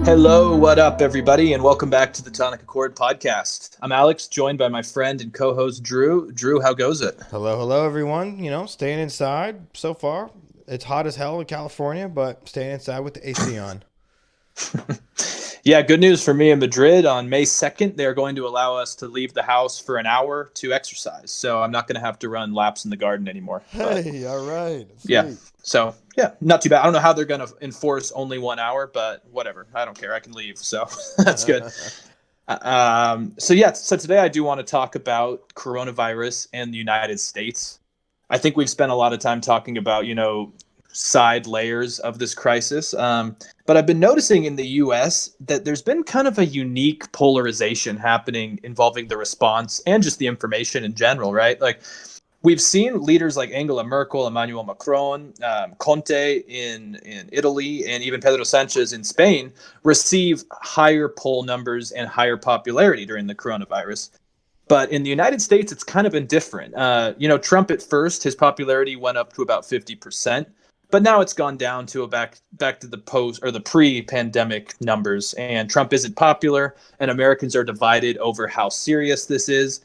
Hello, what up, everybody, and welcome back to the Tonic podcast. I'm Alex, joined by my friend and co-host Drew. Drew, how goes it? Hello, everyone. Staying inside so far. It's hot as hell in California, but staying inside with the AC on. Yeah, good news for me in Madrid. On May 2nd, they're going to allow us to leave the house for an hour to exercise. So I'm not going to have to run laps in the garden anymore. Hey, all right. Sweet. Yeah. So, yeah, not too bad. I don't know how they're going to enforce only 1 hour, but whatever. I don't care. I can leave. So that's good. So today I do want to talk about coronavirus and the United States. I think we've spent a lot of time talking about, side layers of this crisis. But I've been noticing in the US that there's been kind of a unique polarization happening involving the response and just the information in general, right? Like we've seen leaders like Angela Merkel, Emmanuel Macron, Conte in Italy, and even Pedro Sanchez in Spain receive higher poll numbers and higher popularity during the coronavirus. But in the United States, it's kind of been different. Trump at first, his popularity went up to about 50%. But now it's gone down to back to the post or the pre-pandemic numbers, and Trump isn't popular, and Americans are divided over how serious this is.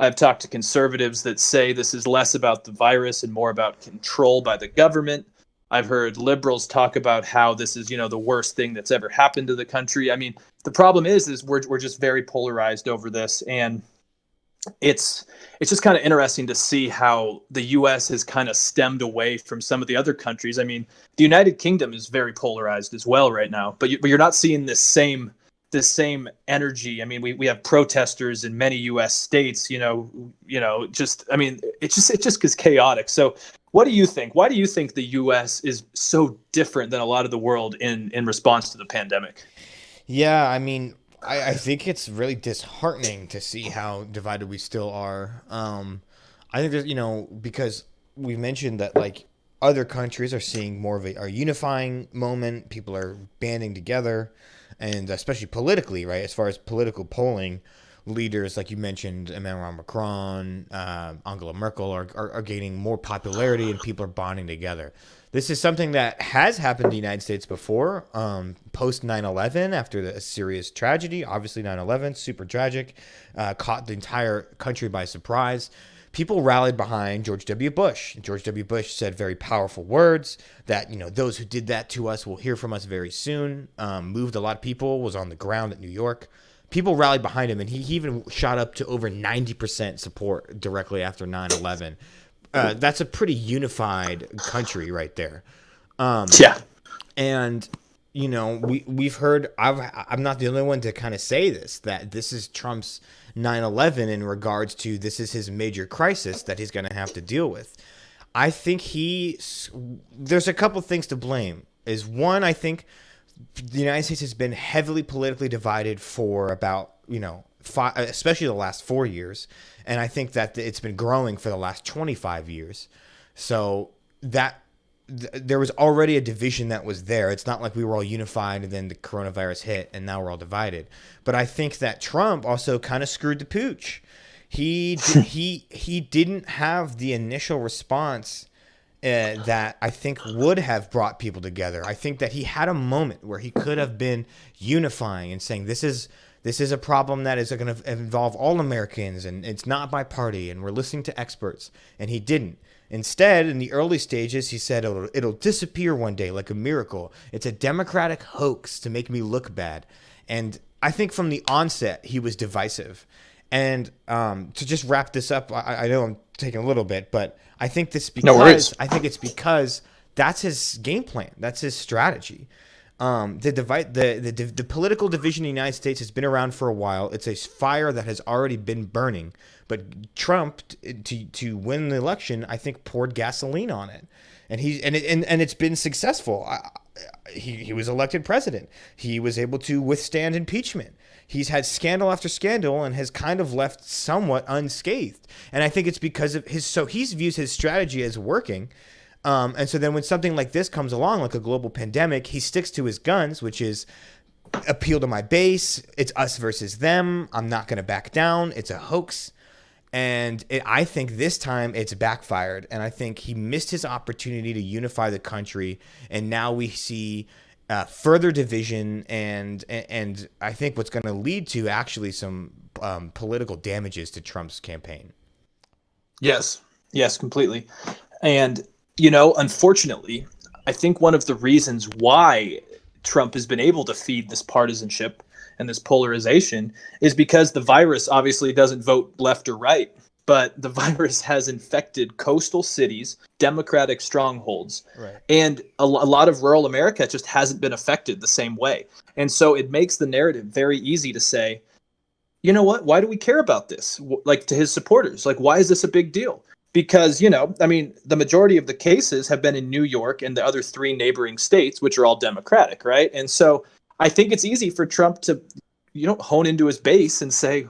I've talked to conservatives that say this is less about the virus and more about control by the government. I've heard liberals talk about how this is, the worst thing that's ever happened to the country. I mean, the problem is we're just very polarized over this, and it's just kind of interesting to see how the U.S. has kind of stemmed away from some of the other countries. I mean, the United Kingdom is very polarized as well right now, but you're not seeing this same energy. I mean, we have protesters in many U.S. states. It just gets chaotic. So, what do you think? Why do you think the U.S. is so different than a lot of the world in response to the pandemic? Yeah, I mean, I think it's really disheartening to see how divided we still are. I think there's, because we've mentioned that like other countries are seeing more of a unifying moment. People are banding together, and especially politically, right? As far as political polling, leaders like you mentioned, Emmanuel Macron, Angela Merkel are gaining more popularity, and people are bonding together. This is something that has happened in the United States before, post 9/11, after a serious tragedy. Obviously, 9/11, super tragic, caught the entire country by surprise. People rallied behind George W. Bush. George W. Bush said very powerful words that, those who did that to us will hear from us very soon. Moved a lot of people, was on the ground at New York. People rallied behind him, and he even shot up to over 90% support directly after 9/11. That's a pretty unified country right there. Yeah. And, we've heard, I'm not the only one to kind of say this, that this is Trump's 9/11 in regards to this is his major crisis that he's going to have to deal with. I think there's a couple things to blame. Is one, I think the United States has been heavily politically divided for about, especially the last 4 years. And I think that it's been growing for the last 25 years. So that there was already a division that was there. It's not like we were all unified and then the coronavirus hit and now we're all divided. But I think that Trump also kind of screwed the pooch. He didn't have the initial response that I think would have brought people together. I think that he had a moment where he could have been unifying and saying this is a problem that is going to involve all Americans, and it's not by party, and we're listening to experts. And he didn't. Instead, in the early stages, he said it'll disappear one day like a miracle. It's a Democratic hoax to make me look bad. And I think from the onset, he was divisive. And to just wrap this up, I know I'm taking a little bit, but I think it's because that's his game plan. That's his strategy. The political division in the United States has been around for a while. It's a fire that has already been burning. But Trump, to win the election, I think poured gasoline on it, and it's been successful. He was elected president. He was able to withstand impeachment. He's had scandal after scandal and has kind of left somewhat unscathed. And I think it's because of he views his strategy as working. And so then when something like this comes along, like a global pandemic, he sticks to his guns, which is appeal to my base. It's us versus them. I'm not going to back down. It's a hoax. And I think this time it's backfired, and I think he missed his opportunity to unify the country, and now we see further division, and I think what's going to lead to actually some political damages to Trump's campaign. Yes, completely. And, unfortunately, I think one of the reasons why Trump has been able to feed this partisanship and this polarization is because the virus obviously doesn't vote left or right, but the virus has infected coastal cities, Democratic strongholds, Right. and a lot of rural America just hasn't been affected the same way. And so it makes the narrative very easy to say, you know what? Why do we care about this? Like, to his supporters, like, why is this a big deal? Because, I mean, the majority of the cases have been in New York and the other three neighboring states, which are all Democratic, right? And so I think it's easy for Trump to, hone into his base and say,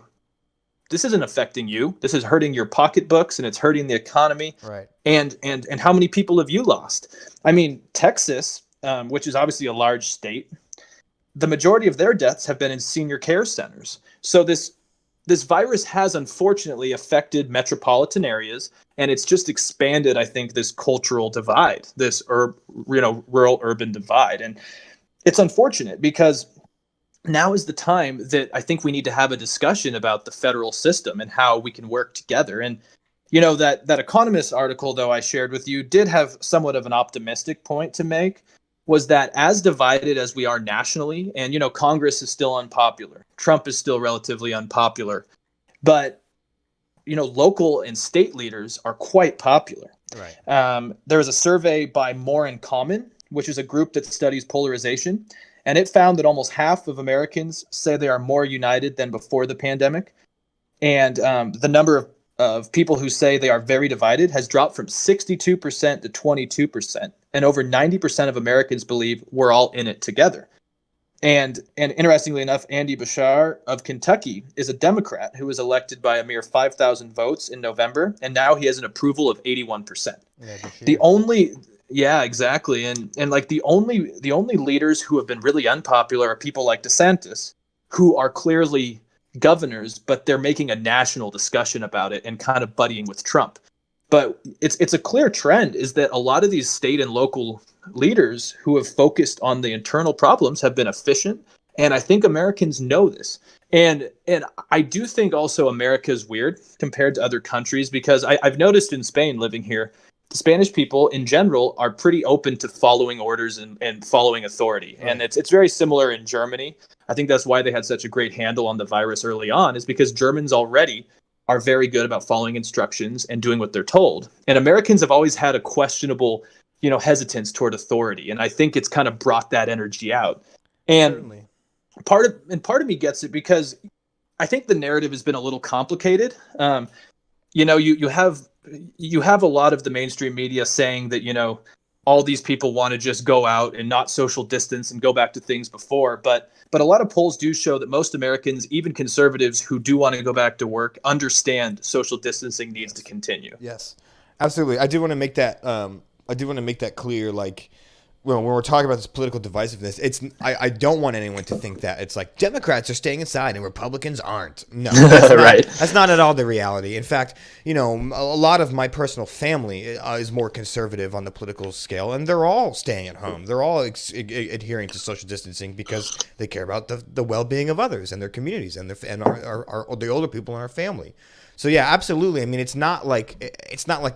this isn't affecting you. This is hurting your pocketbooks and it's hurting the economy. Right. And how many people have you lost? I mean, Texas, which is obviously a large state, the majority of their deaths have been in senior care centers. So this virus has unfortunately affected metropolitan areas, and it's just expanded, I think, this cultural divide, this rural urban divide. And it's unfortunate because now is the time that I think we need to have a discussion about the federal system and how we can work together. And that Economist article, though, I shared with you, did have somewhat of an optimistic point to make, was that as divided as we are nationally, and Congress is still unpopular, Trump is still relatively unpopular, but local and state leaders are quite popular. Right. There was a survey by More in Common, which is a group that studies polarization, and it found that almost half of Americans say they are more united than before the pandemic, and the number of people who say they are very divided has dropped from 62% to 22%. And over 90% of Americans believe we're all in it together. And interestingly enough, Andy Bashar of Kentucky is a Democrat who was elected by a mere 5,000 votes in November. And now he has an approval of 81%. Yeah, exactly. And like the only leaders who have been really unpopular are people like DeSantis, who are clearly governors, but they're making a national discussion about it and kind of buddying with Trump. But it's a clear trend is that a lot of these state and local leaders who have focused on the internal problems have been efficient. And I think Americans know this. And I do think also America is weird compared to other countries, because I've noticed in Spain, living here, the Spanish people in general are pretty open to following orders and following authority. Right. And it's very similar in Germany. I think that's why they had such a great handle on the virus early on, is because Germans already are very good about following instructions and doing what they're told. And Americans have always had a questionable, hesitance toward authority. And I think it's kind of brought that energy out. And Certainly. part of me gets it, because I think the narrative has been a little complicated. You have a lot of the mainstream media saying that, all these people want to just go out and not social distance and go back to things before. But a lot of polls do show that most Americans, even conservatives who do want to go back to work, understand social distancing needs to continue. Yes, absolutely. I do want to make that. Clear. Like, when we're talking about this political divisiveness, I don't want anyone to think that it's like Democrats are staying inside and Republicans aren't. No, that's right. That's not at all the reality. In fact, a lot of my personal family is more conservative on the political scale, and they're all staying at home. They're all adhering to social distancing because they care about the well-being of others and their communities and the older people in our family. So yeah, absolutely. I mean, it's not like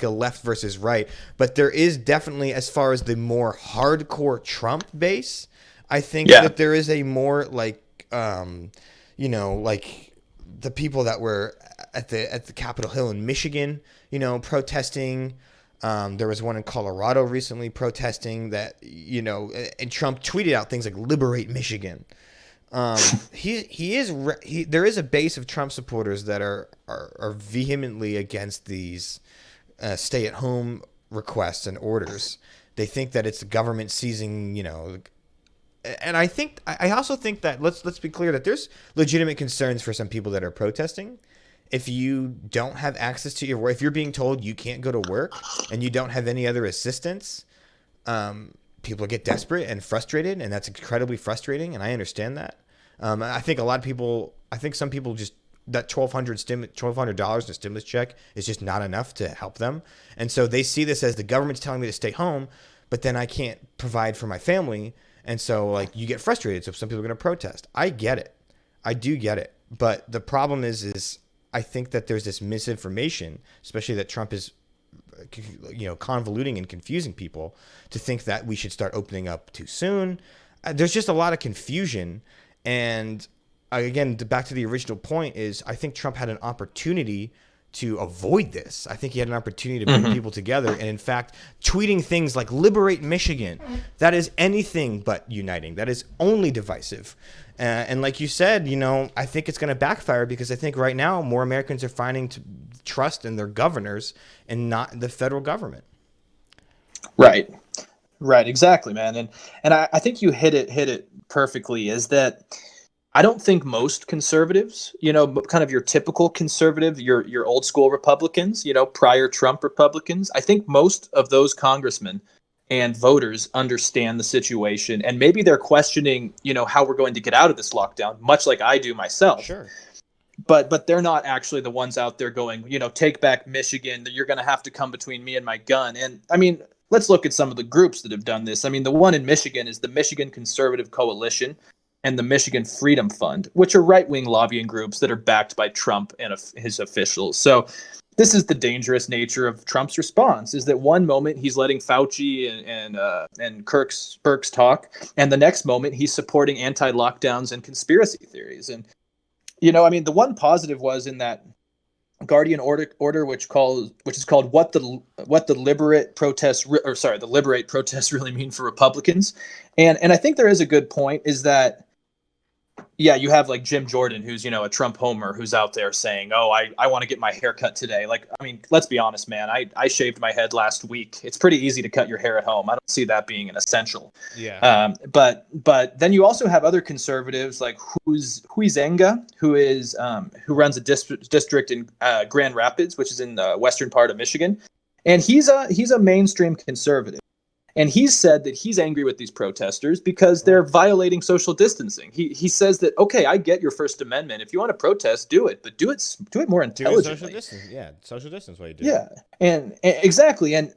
a left versus right, but there is definitely, as far as the more hardcore Trump base, I think that there is a more like the people that were at the Capitol Hill in Michigan, protesting. There was one in Colorado recently protesting that, and Trump tweeted out things like "Liberate Michigan." There is a base of Trump supporters that are vehemently against these stay-at-home requests and orders. They think that it's the government seizing, and I also think that let's be clear that there's legitimate concerns for some people that are protesting. If you don't have access to your work, if you're being told you can't go to work and you don't have any other assistance, people get desperate and frustrated, and that's incredibly frustrating, and I understand that. I think some people just that $1,200 in a stimulus check is just not enough to help them. And so they see this as the government's telling me to stay home, but then I can't provide for my family. And so like you get frustrated. So some people are going to protest. I get it. I do get it. But the problem is I think that there's this misinformation, especially that Trump is, convoluting and confusing people to think that we should start opening up too soon. There's just a lot of confusion. And again, back to the original point is I think Trump had an opportunity to avoid this. I think he had an opportunity to bring people together. And in fact, tweeting things like liberate Michigan, that is anything but uniting. That is only divisive. And like you said, I think it's going to backfire because I think right now more Americans are finding trust in their governors and not the federal government. Right. Exactly, man. And I think you hit it perfectly, is that I don't think most conservatives, kind of your typical conservative, your old school Republicans, prior Trump Republicans, I think most of those congressmen and voters understand the situation, and maybe they're questioning, how we're going to get out of this lockdown, much like I do myself. Sure. But they're not actually the ones out there going, take back Michigan, you're going to have to come between me and my gun. And I mean, let's look at some of the groups that have done this. I mean, the one in Michigan is the Michigan Conservative Coalition and the Michigan Freedom Fund, which are right-wing lobbying groups that are backed by Trump and his officials. So this is the dangerous nature of Trump's response, is that one moment he's letting Fauci and Birx talk, and the next moment he's supporting anti-lockdowns and conspiracy theories. And, the one positive was in that Guardian order which is called what the liberate protests really mean for Republicans. And I think there is a good point, is that you have like Jim Jordan, who's, a Trump homer, who's out there saying, oh, I want to get my hair cut today. Like, I mean, let's be honest, man. I shaved my head last week. It's pretty easy to cut your hair at home. I don't see that being an essential. Yeah. But then you also have other conservatives like Huizenga, who runs a district in Grand Rapids, which is in the western part of Michigan. And he's a mainstream conservative. And he's said that he's angry with these protesters because they're violating social distancing. He says that, okay, I get your First Amendment. If you want to protest, do it, but do it more intelligently. Social distance what you do. Yeah, and exactly, and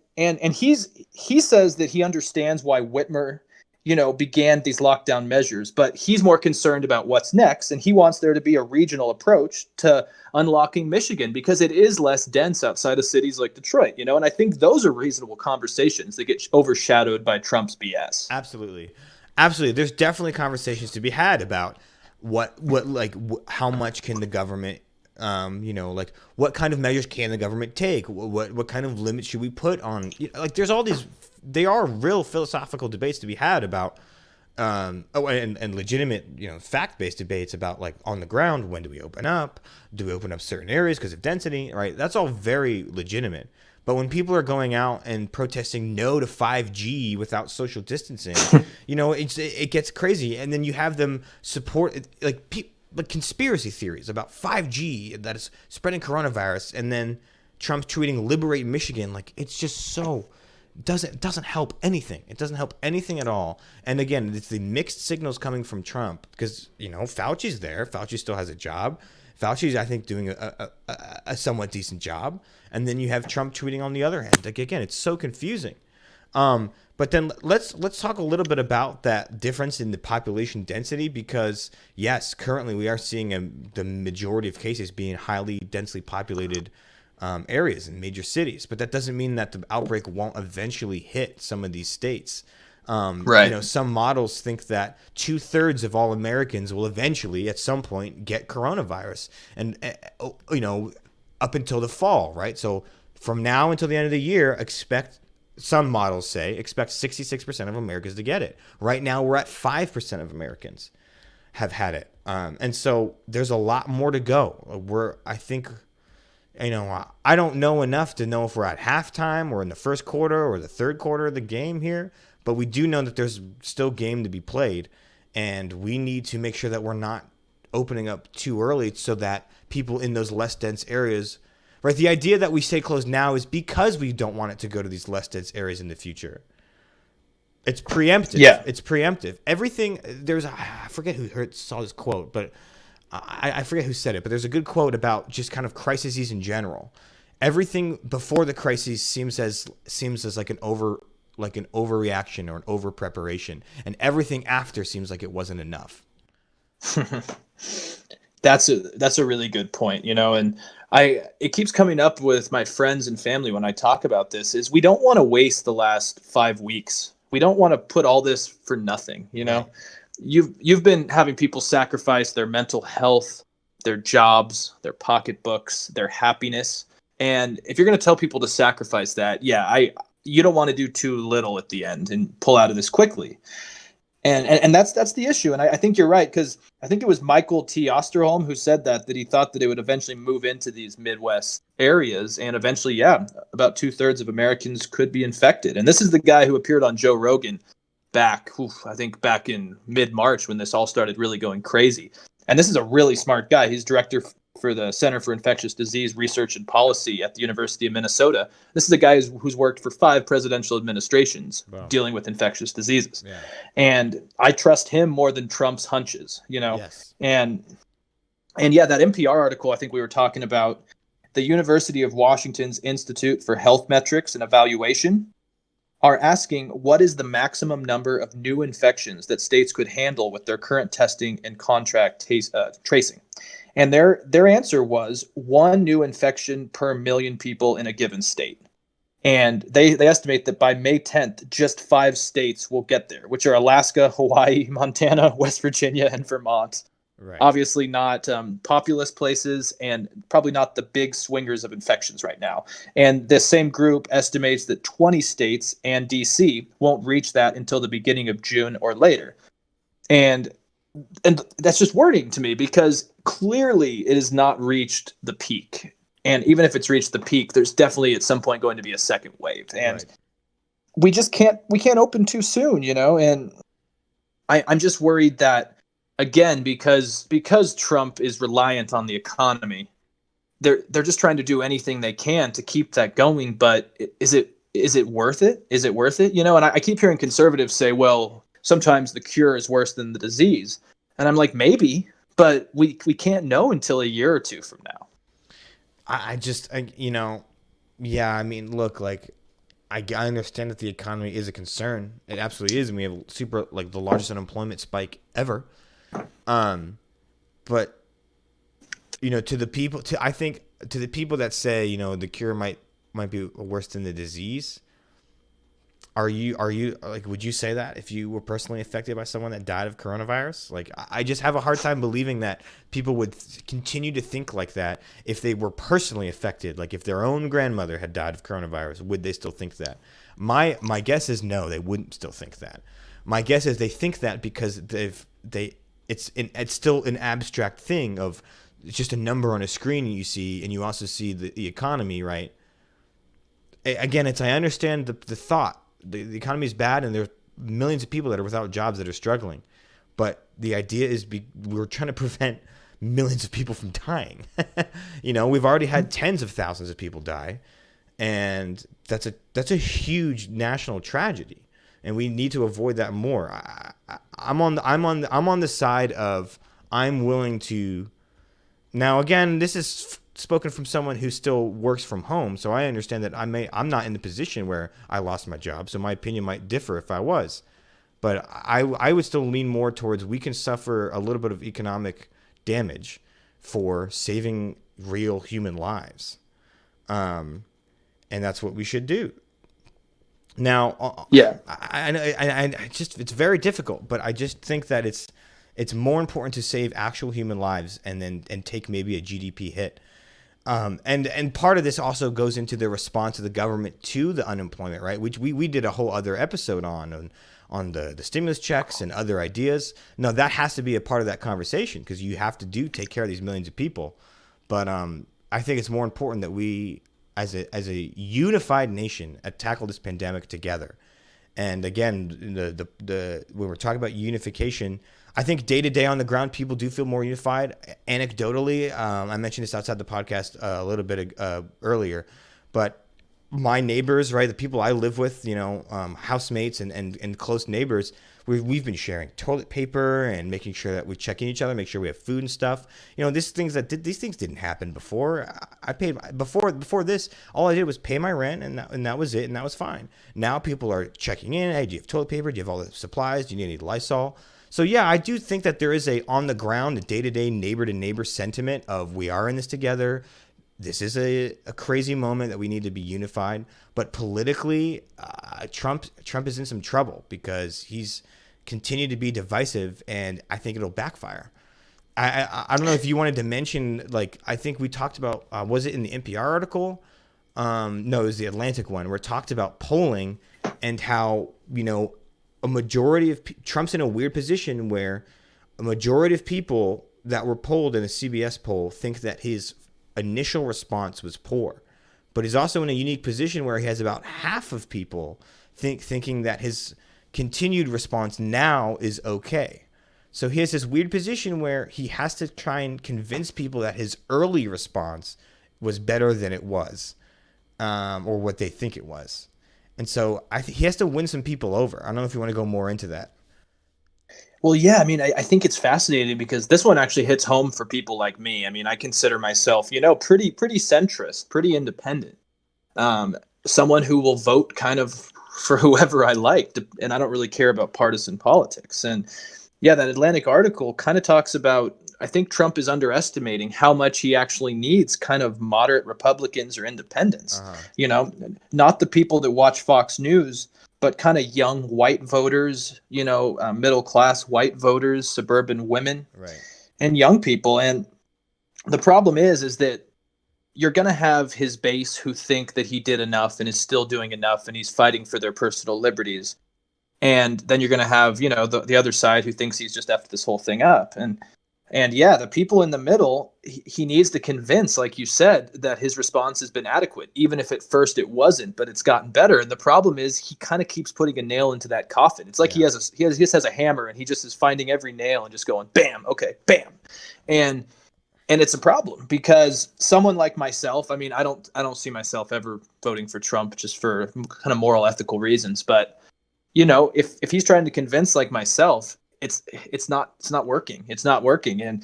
he says that he understands why Whitmer, began these lockdown measures, but he's more concerned about what's next, and he wants there to be a regional approach to unlocking Michigan because it is less dense outside of cities like Detroit, and I think those are reasonable conversations that get overshadowed by Trump's BS. Absolutely. There's definitely conversations to be had about how much can the government, what kind of measures can the government take? What kind of limits should we put on? There's all these. They are real philosophical debates to be had about, and legitimate, fact-based debates about on the ground. When do we open up? Do we open up certain areas because of density? Right. That's all very legitimate. But when people are going out and protesting no to 5G without social distancing, it gets crazy. And then you have them support conspiracy theories about 5G that is spreading coronavirus, and then Trump's tweeting "Liberate Michigan." It's just so doesn't help anything. It doesn't help anything at all. And again, it's the mixed signals coming from Trump because Fauci's there. Fauci still has a job. Fauci's, I think, doing a somewhat decent job. And then you have Trump tweeting on the other hand. Again, it's so confusing. But then let's talk a little bit about that difference in the population density, because yes, currently we are seeing the majority of cases being highly densely populated areas in major cities, but that doesn't mean that the outbreak won't eventually hit some of these states. Right. Some models think that 2/3 of all Americans will eventually, at some point, get coronavirus, and up until the fall, right? So from now until the end of the year, some models expect 66% of Americans to get it. Right now, we're at 5% of Americans have had it, and so there's a lot more to go. I don't know enough to know if we're at halftime or in the first quarter or the third quarter of the game here, but we do know that there's still game to be played, and we need to make sure that we're not opening up too early so that people in those less dense areas, right? The idea that we stay closed now is because we don't want it to go to these less dense areas in the future. It's preemptive. Yeah. It's preemptive. Everything, I forget who saw this quote, but I forget who said it, but there's a good quote about just kind of crises in general. Everything before the crisis seems as like an overreaction or an over preparation, and everything after seems like it wasn't enough. That's a really good point, and it keeps coming up with my friends and family when I talk about this, is we don't want to waste the last 5 weeks. We don't want to put all this for nothing, Right. You've been having people sacrifice their mental health, their jobs, their pocketbooks, their happiness. And if you're going to tell people to sacrifice that, you don't want to do too little at the end and pull out of this quickly. And that's the issue. And I think you're right, because I think it was Michael T. Osterholm who said that he thought that it would eventually move into these Midwest areas. And eventually, about 2/3 of Americans could be infected. And this is the guy who appeared on Joe Rogan back in mid-March when this all started really going crazy. And this is a really smart guy. He's director for the Center for Infectious Disease Research and Policy at the University of Minnesota. This is a guy who's worked for 5 presidential administrations dealing with infectious diseases. Yeah. And I trust him more than Trump's hunches, Yes. And that NPR article I think we were talking about, the University of Washington's Institute for Health Metrics and Evaluation are asking what is the maximum number of new infections that states could handle with their current testing and contract tracing. And their answer was 1 new infection per million people in a given state. And they estimate that by May 10th, just 5 states will get there, which are Alaska, Hawaii, Montana, West Virginia, and Vermont. Right. Obviously not populous places, and probably not the big swingers of infections right now. And this same group estimates that 20 states and DC won't reach that until the beginning of June or later. And that's just worrying to me, because clearly it has not reached the peak. And even if it's reached the peak, there's definitely at some point going to be a second wave. And we just can't open too soon, and I'm just worried that, again, because Trump is reliant on the economy, they're just trying to do anything they can to keep that going. But is it worth it? Is it worth it? And I keep hearing conservatives say, well, sometimes the cure is worse than the disease. And I'm like, maybe, but we can't know until a year or two from now. Look, like, I understand that the economy is a concern. It absolutely is. And we have the largest unemployment spike ever. But, to the people that say, the cure might be worse than the disease. Are you like, would you say that if you were personally affected by someone that died of coronavirus? Like, I just have a hard time believing that people would continue to think like that if they were personally affected. Like, if their own grandmother had died of coronavirus, would they still think that? My guess is no, they wouldn't still think that. My guess is they think that because it's still an abstract thing of, it's just a number on a screen you see, and you also see the economy, right? Again, I understand the thought. The economy is bad, and there's millions of people that are without jobs that are struggling. But the idea is we're trying to prevent millions of people from dying. We've already had tens of thousands of people die, and that's a huge national tragedy, and we need to avoid that more. I'm on the side of, I'm willing to. Now, again, this is spoken from someone who still works from home, so I understand that I'm not in the position where I lost my job, so my opinion might differ if I was. But I would still lean more towards, we can suffer a little bit of economic damage for saving real human lives, and that's what we should do. Now, I just, it's very difficult, but I just think that it's more important to save actual human lives and take maybe a GDP hit. And part of this also goes into the response of the government to the unemployment, right? Which we did a whole other episode on the stimulus checks and other ideas. No, that has to be a part of that conversation, because you have to take care of these millions of people. But I think it's more important that we, as a unified nation, tackle this pandemic together. And again, when we're talking about unification, I think day to day on the ground, people do feel more unified. Anecdotally, I mentioned this outside the podcast a little bit earlier, but my neighbors, right, the people I live with, housemates and close neighbors, we've been sharing toilet paper and making sure that we check in each other, make sure we have food and stuff. These things didn't happen before. I paid before this. All I did was pay my rent, and that was it, and that was fine. Now people are checking in. Hey, do you have toilet paper? Do you have all the supplies? Do you need any Lysol? So yeah, I do think that there is a on the ground, a day-to-day neighbor-to-neighbor sentiment of we are in this together. This is a crazy moment that we need to be unified. But politically, Trump is in some trouble because he's continued to be divisive, and I think it'll backfire. I don't know if you wanted to mention, like, I think we talked about, was it in the NPR article? No, it was the Atlantic one, where it talked about polling and how, a majority of Trump's in a weird position where a majority of people that were polled in a CBS poll think that his initial response was poor, but he's also in a unique position where he has about half of people thinking that his continued response now is okay. So he has this weird position where he has to try and convince people that his early response was better than it was, or what they think it was. And so he has to win some people over. I don't know if you want to go more into that. Well, yeah, I mean, I think it's fascinating because this one actually hits home for people like me. I mean, I consider myself, pretty centrist, pretty independent, someone who will vote kind of for whoever I like, and I don't really care about partisan politics. And yeah, that Atlantic article kind of talks about, I think Trump is underestimating how much he actually needs kind of moderate Republicans or independents, not the people that watch Fox News, but kind of young white voters, middle class white voters, suburban women, right, and young people. And the problem is that you're going to have his base who think that he did enough and is still doing enough and he's fighting for their personal liberties. And then you're going to have, the other side who thinks he's just effed this whole thing up. And yeah, the people in the middle, he needs to convince, like you said, that his response has been adequate, even if at first it wasn't, but it's gotten better. And the problem is he kind of keeps putting a nail into that coffin. It's like he just has a hammer and he just is finding every nail and just going, bam, okay, bam. And it's a problem because someone like myself, I mean, I don't see myself ever voting for Trump just for kind of moral, ethical reasons. But, if he's trying to convince like myself, it's not working. It's not working. And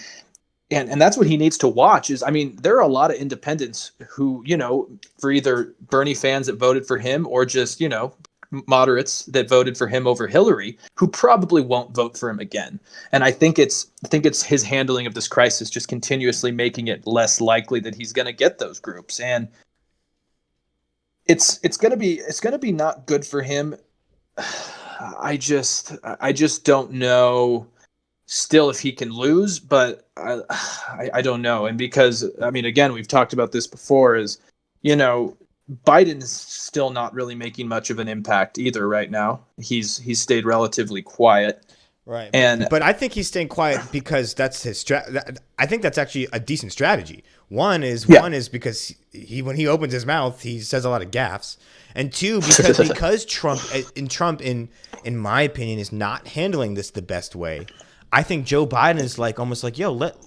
that's what he needs to watch is, I mean, there are a lot of independents who, for either Bernie fans that voted for him or just, moderates that voted for him over Hillary, who probably won't vote for him again. And I think it's his handling of this crisis just continuously making it less likely that he's going to get those groups. And it's going to be not good for him. I just don't know still if he can lose, but I don't know. And because, I mean, again, we've talked about this before is, Biden's still not really making much of an impact either right now. He's stayed relatively quiet. Right. And but I think he's staying quiet because that's his I think that's actually a decent strategy. One is because when he opens his mouth, he says a lot of gaffes. And two, because Trump in my opinion is not handling this the best way. I think Joe Biden is almost like,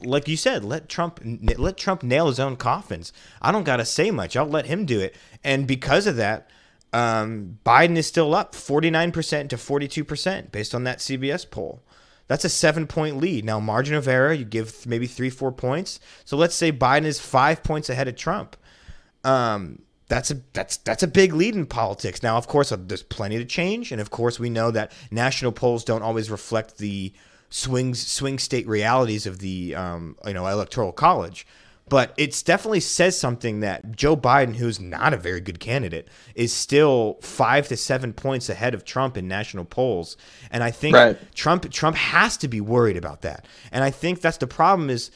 like you said, let Trump nail his own coffins. I don't got to say much. I'll let him do it. And because of that, Biden is still up 49% to 42% based on that CBS poll. That's a 7-point lead. Now, margin of error, you give maybe 3-4 points. So let's say Biden is 5 points ahead of Trump. That's a big lead in politics. Now, of course, there's plenty to change, and of course, we know that national polls don't always reflect the swing state realities of the electoral college. But it definitely says something that Joe Biden, who's not a very good candidate, is still 5 to 7 points ahead of Trump in national polls. And I think Trump has to be worried about that. And I think that's the problem is,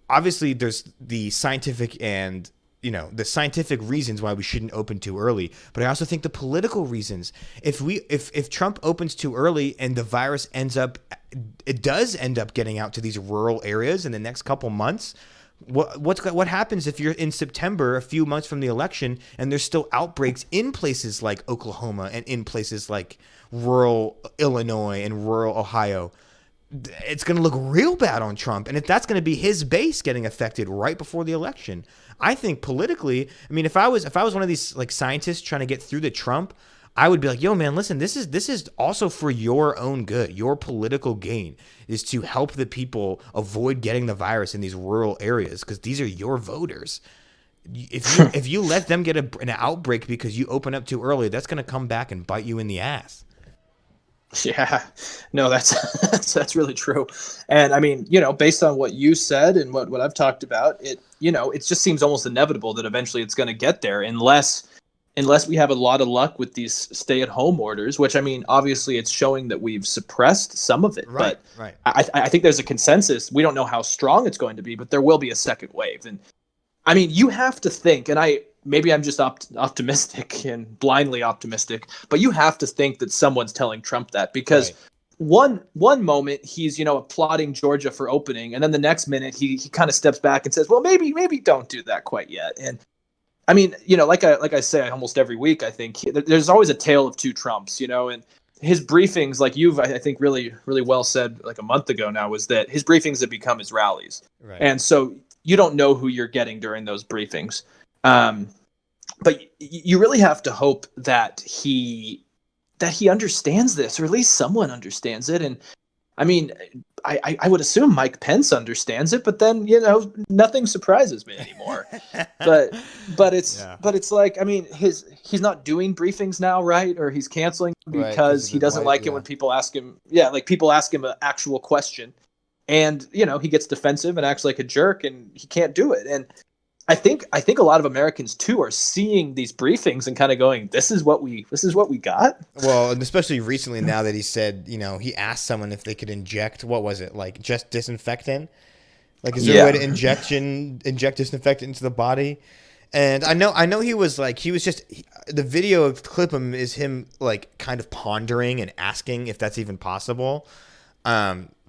obviously there's the scientific and the scientific reasons why we shouldn't open too early, but I also think the political reasons. If Trump opens too early and the virus does end up getting out to these rural areas in the next couple months, what happens if you're in September, a few months from the election, and there's still outbreaks in places like Oklahoma and in places like rural Illinois and rural Ohio? it's going to look real bad on Trump. And if that's going to be his base getting affected right before the election, I think politically, I mean, if I was one of these like scientists trying to get through to Trump, I would be like, yo, man, listen, this is also for your own good. Your political gain is to help the people avoid getting the virus in these rural areas, because these are your voters. If you let them get an outbreak because you open up too early, that's going to come back and bite you in the ass. Yeah, no, that's really true. And I mean, based on what you said and what I've talked about, it just seems almost inevitable that eventually it's going to get there, unless we have a lot of luck with these stay-at-home orders, which, I mean, obviously it's showing that we've suppressed some of it. Right, but right. I think there's a consensus. We don't know how strong it's going to be, but there will be a second wave. And I mean, you have to think, and maybe I'm just optimistic and blindly optimistic, but you have to think that someone's telling Trump that, because one moment he's, applauding Georgia for opening, and then the next minute he kind of steps back and says, well, maybe don't do that quite yet. And I mean, like I say almost every week, I think there's always a tale of two Trumps, and his briefings, like you've, I think, really, really well said like a month ago now, was that his briefings have become his rallies. Right. And so you don't know who you're getting during those briefings. But you really have to hope that he understands this, or at least someone understands it. And I mean, I would assume Mike Pence understands it, but then, nothing surprises me anymore. but it's like, I mean, he's not doing briefings now, right? Or he's canceling because he doesn't like it when people ask him. Yeah, like people ask him an actual question, and he gets defensive and acts like a jerk, and he can't do it. And I think a lot of Americans too are seeing these briefings and kind of going, this is what we got. Well, and especially recently, now that he said, he asked someone if they could inject, what was it, like just disinfectant? Like, is there a way to inject disinfectant into the body? And I know he was just, the video of clip him is him like kind of pondering and asking if that's even possible.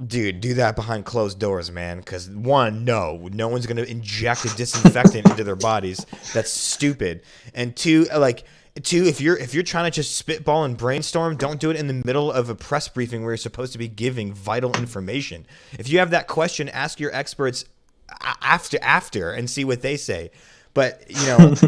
Dude, do that behind closed doors, man. Because one, no one's gonna inject a disinfectant into their bodies. That's stupid. And two, if you're trying to just spitball and brainstorm, don't do it in the middle of a press briefing where you're supposed to be giving vital information. If you have that question, ask your experts after and see what they say. But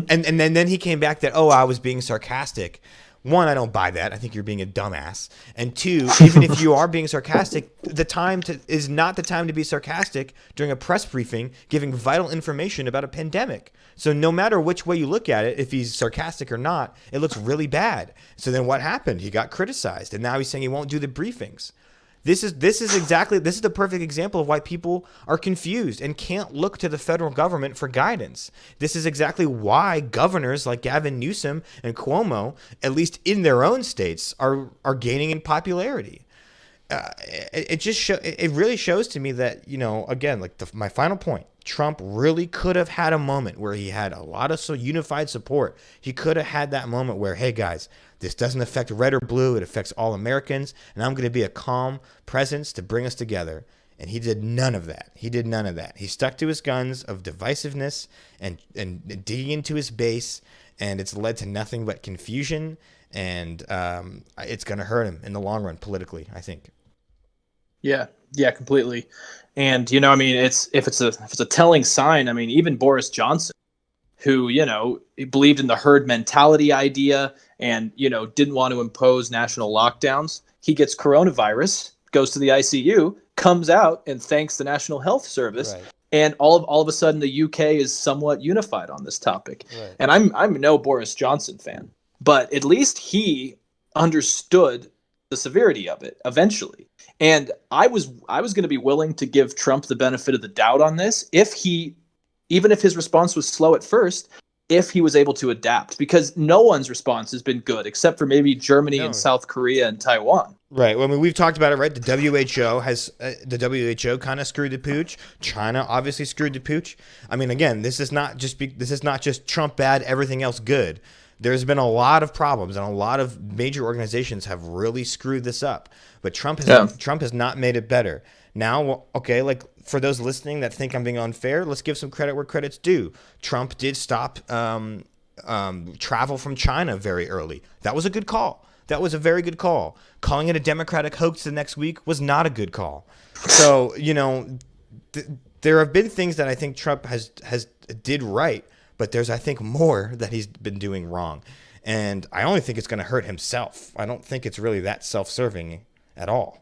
and then he came back that, I was being sarcastic. One, I don't buy that. I think you're being a dumbass. And two, even if you are being sarcastic, is not the time to be sarcastic during a press briefing giving vital information about a pandemic. So no matter which way you look at it, if he's sarcastic or not, it looks really bad. So then what happened? He got criticized, and now he's saying he won't do the briefings. This is the perfect example of why people are confused and can't look to the federal government for guidance. This is exactly why governors like Gavin Newsom and Cuomo, at least in their own states, are gaining in popularity. It really shows to me that, again, like my final point, Trump really could have had a moment where he had a lot of unified support. He could have had that moment where, hey guys, this doesn't affect red or blue. It affects all Americans. And I'm going to be a calm presence to bring us together. And he did none of that. He stuck to his guns of divisiveness and digging into his base. And it's led to nothing but confusion. And it's going to hurt him in the long run politically, I think. Yeah, completely. And, I mean, if it's a telling sign, I mean, even Boris Johnson, who, he believed in the herd mentality idea and, didn't want to impose national lockdowns. He gets coronavirus, goes to the ICU, comes out and thanks the National Health Service. Right. And all of a sudden, the UK is somewhat unified on this topic. Right. And I'm no Boris Johnson fan, but at least he understood the severity of it eventually. And I was going to be willing to give Trump the benefit of the doubt on this even if his response was slow at first, if he was able to adapt, because no one's response has been good except for maybe Germany and South Korea and Taiwan. Right. Well, I mean, we've talked about it, right? The WHO kind of screwed the pooch. China obviously screwed the pooch. I mean, again, this is not just Trump bad, everything else good. There's been a lot of problems, and a lot of major organizations have really screwed this up. But Trump has not made it better. Now, okay, like for those listening that think I'm being unfair, let's give some credit where credit's due. Trump did stop travel from China very early. That was a good call. that was a very good call. Calling it a Democratic hoax the next week was not a good call. So, there have been things that I think Trump has did right, but there's, I think, more that he's been doing wrong. And I only think it's going to hurt himself. I don't think it's really that self-serving at all.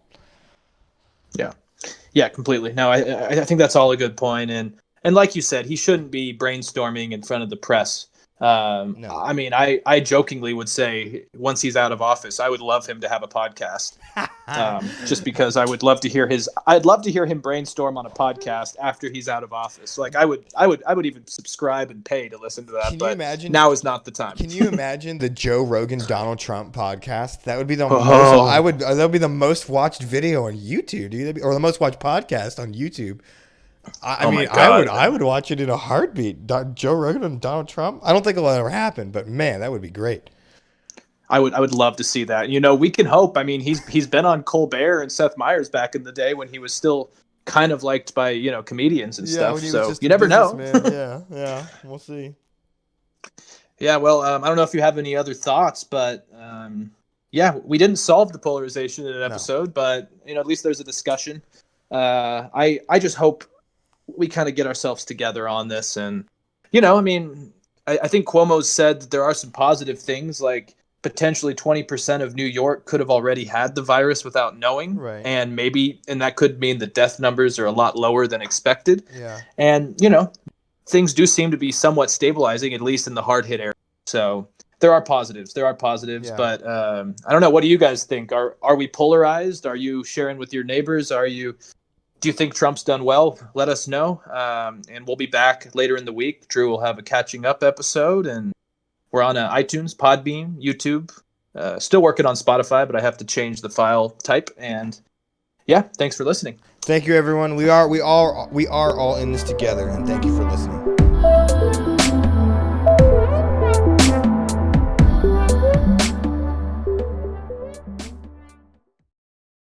Yeah, completely. No, I think that's all a good point. And like you said, he shouldn't be brainstorming in front of the press. No. I mean, I jokingly would say once he's out of office, I would love him to have a podcast, just because I'd love to hear him brainstorm on a podcast after he's out of office. Like I would even subscribe and pay to listen to that. Can you imagine? Now is not the time. Can you imagine the Joe Rogan Donald Trump podcast? That would be the that would be the most watched video on YouTube, dude, or the most watched podcast on YouTube. I mean, I would watch it in a heartbeat. Joe Rogan and Donald Trump. I don't think it'll ever happen, but man, that would be great. I would love to see that. We can hope. I mean, he's been on Colbert and Seth Meyers back in the day when he was still kind of liked by comedians and stuff. So you never know. Yeah, we'll see. Yeah, well, I don't know if you have any other thoughts, but we didn't solve the polarization in an episode, but at least there's a discussion. I just hope we kind of get ourselves together on this. And, I think Cuomo's said that there are some positive things, like potentially 20% of New York could have already had the virus without knowing. Right. And that could mean the death numbers are a lot lower than expected. Yeah. And, things do seem to be somewhat stabilizing, at least in the hard hit area. So there are positives, Yeah. but I don't know. What do you guys think? Are we polarized? Are you sharing with your neighbors? Do you think Trump's done well? Let us know. And we'll be back later in the week. Drew will have a catching up episode, and we're on iTunes, Podbean, YouTube. Still working on Spotify, but I have to change the file type. And thanks for listening. Thank you, everyone. We are all in this together, and thank you for listening.